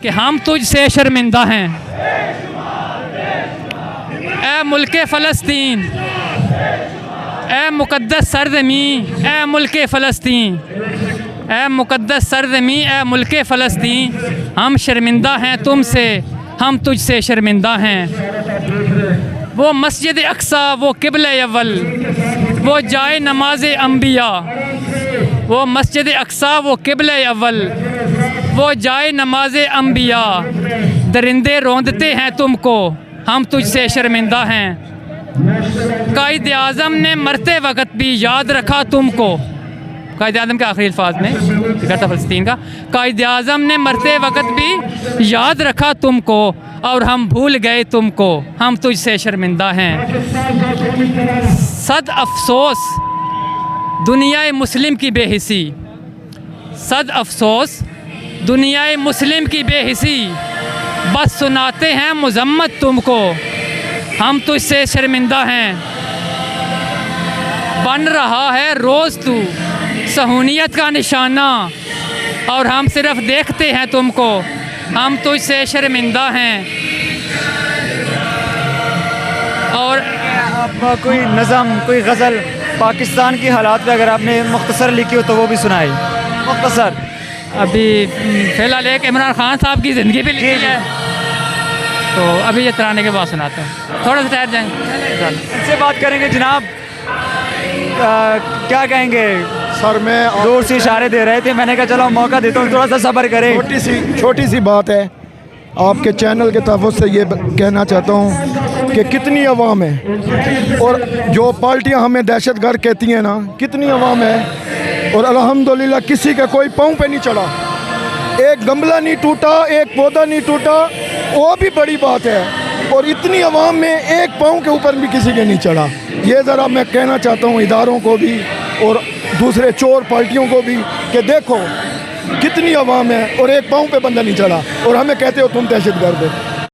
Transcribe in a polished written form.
कि हम तुझसे शर्मिंदा हैं। ए मुल्के फ़लस्तीन, ए मुक़द्दस सरज़मी, ए मुल्के फ़लस्तीन, ए मुक़द्दस सरज़मी, ए मुल्के फ़लस्तीन, हम शर्मिंदा हैं तुमसे, हम तुझसे शर्मिंदा हैं। वो मस्जिद अक्सा, वो क़िबला अव्वल, वो जाए नमाज अंबिया। वो मस्जिद अक्सा, वो क़िबला अव्वल, वो जाए नमाज अंबिया। दरिंदे रोंदते हैं तुमको, हम तुझसे शर्मिंदा हैं। कायद आज़म ने मरते वक़्त भी याद रखा तुमको। कायद आज़म के आखिरी अल्फाज में जिक्र था फ़लस्तीन का। कायद आज़म ने मरते वक़्त भी याद रखा तुमको, और हम भूल गए तुमको, हम तुझसे शर्मिंदा हैं। सद अफ़सोस दुनियाए मुस्लिम की बेहिसी, सद अफ़सोस दुनियाए मुस्लिम की बेहिसी, बस सुनाते हैं मुज़म्मत तुमको, हम तुझसे शर्मिंदा हैं। बन रहा है रोज़ तू सहूनियत का निशाना, और हम सिर्फ देखते हैं तुमको, हम तुझसे शर्मिंदा हैं। और आप कोई नज़म, कोई गज़ल पाकिस्तान की हालात पे अगर आपने मुख्तसर लिखी हो तो वो भी सुनाई, मुख्तसर। अभी फ़िलहाल एक इमरान खान साहब की ज़िंदगी भी लिखी है, तो अभी ये तराने के बाद सुनाते हैं, थोड़ा सा ठहर जाएंगे, इससे बात करेंगे। जनाब क्या कहेंगे? सर मैं दूर से इशारे दे रहे थे, मैंने कहा चलो मौका देता हूँ, थोड़ा सा सब्र करें। छोटी सी बात है, आपके चैनल के तहफ़्फ़ुज़ से ये कहना चाहता हूँ कि कितनी अवाम है, और जो पार्टियाँ हमें दहशतगर्द कहती हैं ना, कितनी अवाम है, और अल्हम्दुलिल्लाह किसी का कोई पाँव पे नहीं चढ़ा, एक गमला नहीं टूटा, एक पौधा नहीं टूटा, वो भी बड़ी बात है। और इतनी अवाम में एक पाँव के ऊपर भी किसी के नहीं चढ़ा। ये ज़रा मैं कहना चाहता हूँ इदारों को भी और दूसरे चोर पार्टियों को भी कि देखो कितनी अवाम है और एक पाँव पे बंदा नहीं चढ़ा, और हमें कहते हो तुम दहशतगर्द हो।